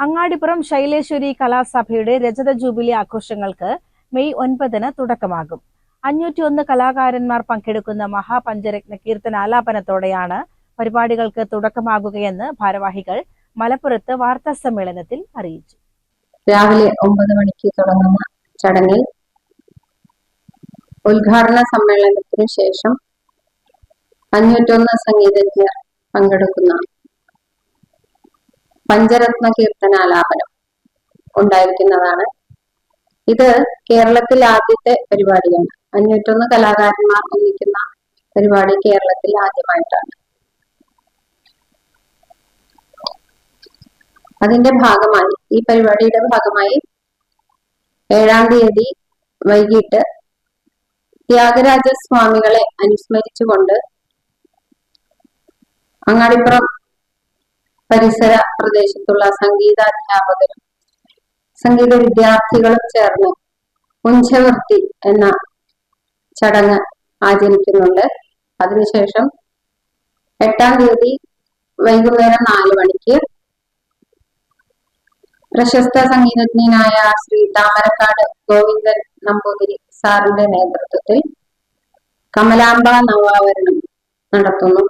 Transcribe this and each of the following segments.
അങ്ങാടിപ്പുറം ശൈലേശ്വരി കലാസഭയുടെ രജത ജൂബിലി ആഘോഷങ്ങൾക്ക് മെയ് 9 തുടക്കമാകും. 501 കലാകാരന്മാർ പങ്കെടുക്കുന്ന മഹാപഞ്ചരത്ന കീർത്തനാലാപനത്തോടെയാണ് പരിപാടികൾക്ക് തുടക്കമാകുകയെന്ന് ഭാരവാഹികൾ മലപ്പുറത്ത് വാർത്താസമ്മേളനത്തിൽ അറിയിച്ചു. രാവിലെ 9 മണിക്ക് തുടങ്ങുന്ന ചടങ്ങിൽ ഉദ്ഘാടന സമ്മേളനത്തിനു ശേഷം 501 സംഗീതജ്ഞർ പങ്കെടുക്കുന്ന പഞ്ചരത്ന കീർത്തനാലാപനം ഉണ്ടായിരിക്കുന്നതാണ്. ഇത് കേരളത്തിൽ ആദ്യത്തെ പരിപാടിയാണ്. 501 കലാകാരന്മാർ ഒന്നിക്കുന്ന പരിപാടി കേരളത്തിൽ ആദ്യമായിട്ടാണ്. ഈ പരിപാടിയുടെ ഭാഗമായി 7-ാം തീയതി വൈകിട്ട് ത്യാഗരാജസ്വാമികളെ അനുസ്മരിച്ചുകൊണ്ട് അങ്ങാടിപ്പുറം പരിസര പ്രദേശത്തുള്ള സംഗീതാധ്യാപകരും സംഗീത വിദ്യാർത്ഥികളും ചേർന്ന് പുഞ്ചവൃത്തി എന്ന ചടങ്ങ് ആചരിക്കുന്നുണ്ട്. അതിനുശേഷം 8-ാം തീയതി വൈകുന്നേരം 4 മണിക്ക് പ്രശസ്ത സംഗീതജ്ഞനായ ശ്രീ താമരക്കാട് ഗോവിന്ദൻ നമ്പൂതിരി സാറിന്റെ നേതൃത്വത്തിൽ കമലാംബ നവാവരണം നടത്തുന്നു.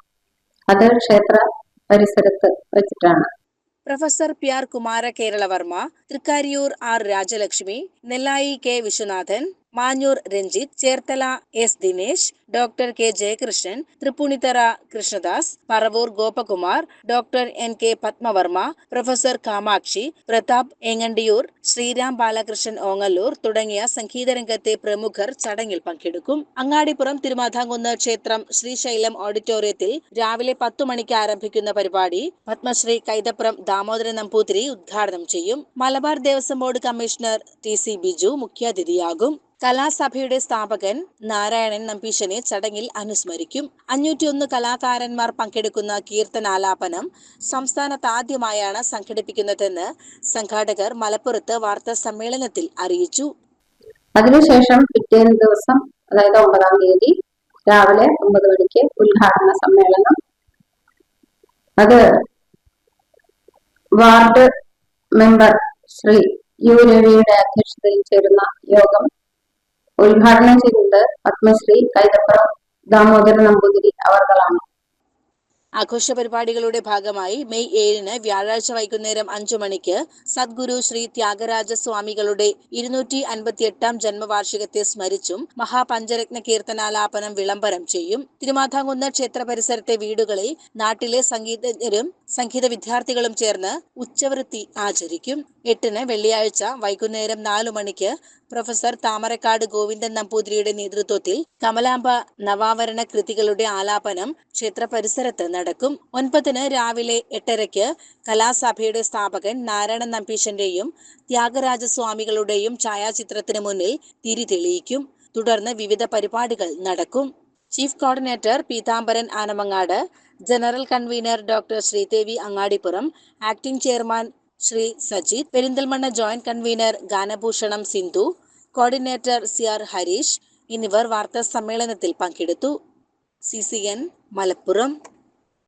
അത് ക്ഷേത്ര പരിസരത്ത് വെച്ചിട്ടാണ്. Professor PR Kumarakeralavarma, Thrikkariyoor R Rajalakshmi, Nellayi K Viswanathan, Manjoor Ranjith, Cherthala S Dinesh, doctor K Jayakrishnan, Thrippunithura Krishnadas, Paravur Gopakumar, doctor NK Padmavarma, professor Kamakshi, Pratap Engandiyur, Sreeram Balakrishnan Ongallur തുടങ്ങിയ സംഗീതരംഗത്തെ പ്രമുഖർ ചടങ്ങിൽ പങ്കെടുക്കും. അങ്ങാടിപ്പുറം തിരുമാധാംകുന്ന് ക്ഷേത്രം ശ്രീശൈലം ഓഡിറ്റോറിയത്തിൽ രാവിലെ 10 മണിക്ക് ആരംഭിക്കുന്ന പരിപാടി പത്മശ്രീ കൈതപ്രം ദാമോദരൻ നമ്പൂതിരി ഉദ്ഘാടനം ചെയ്യും. Malabar Devaswom board commissioner TC Biju മുഖ്യാതിഥിയാകും. കലാസഭയുടെ സ്ഥാപകൻ നാരായണൻ നമ്പീശനെ ചടങ്ങിൽ അനുസ്മരിക്കും. 501 കലാകാരന്മാർ പങ്കെടുക്കുന്ന കീർത്തനാലാപനം സംസ്ഥാനത്താദ്യമായാണ് സംഘടിപ്പിക്കുന്നതെന്ന് സംഘാടകർ മലപ്പുറത്ത് വാർത്താ സമ്മേളനത്തിൽ അറിയിച്ചു. അതിനുശേഷം പിറ്റേന്ന് ദിവസം, അതായത് 9-ാം തീയതി രാവിലെ 9 മണിക്ക് ഉദ്ഘാടന സമ്മേളനം. അത് വാർഡ് മെമ്പർ ശ്രീ U രവിയുടെ അധ്യക്ഷതയിൽ ചേരുന്ന യോഗം ഉദ്ഘാടനം ചെയ്തത് പത്മശ്രീ കൈതപ്രം ദാമോദരൻ നമ്പൂതിരി അവർകളാണ്. ആഘോഷ പരിപാടികളുടെ ഭാഗമായി മെയ് 7 വ്യാഴാഴ്ച വൈകുന്നേരം 5 മണിക്ക് സദ്ഗുരു ശ്രീ ത്യാഗരാജസ്വാമികളുടെ 258-ാം ജന്മവാർഷികത്തെ സ്മരിച്ചും മഹാപഞ്ചരത്ന കീർത്തനാലാപനം വിളംബരം ചെയ്യും. തിരുമാധാംകുന്ന് ക്ഷേത്ര പരിസരത്തെ വീടുകളിൽ നാട്ടിലെ സംഗീതജ്ഞരും സംഗീത വിദ്യാർത്ഥികളും ചേർന്ന് ഉച്ചവൃത്തി ആചരിക്കും. 8 വെള്ളിയാഴ്ച വൈകുന്നേരം 4 മണിക്ക് പ്രൊഫസർ താമരക്കാട് ഗോവിന്ദൻ നമ്പൂതിരിയുടെ നേതൃത്വത്തിൽ കമലാംബ നവാവരണ കൃതികളുടെ ആലാപനം ക്ഷേത്ര പരിസരത്ത് നടക്കും. 9 രാവിലെ 8:30 കലാസഭയുടെ സ്ഥാപകൻ നാരായണൻ നമ്പീശന്റെയും ത്യാഗരാജസ്വാമികളുടെയും ഛായാചിത്രത്തിന് മുന്നിൽ തിരി തെളിയിക്കും. തുടർന്ന് വിവിധ പരിപാടികൾ നടക്കും. Chief coordinator Peethambaran Anamangad, general convener doctor Sreedevi Angadipuram, acting chairman Shri Sajith, Perinthalmanna joint convener ഗാനഭൂഷണം സിന്ധു, കോർഡിനേറ്റർ CR ഹരീഷ് എന്നിവർ വാർത്താ സമ്മേളനത്തിൽ പങ്കെടുത്തു. CCN മലപ്പുറം.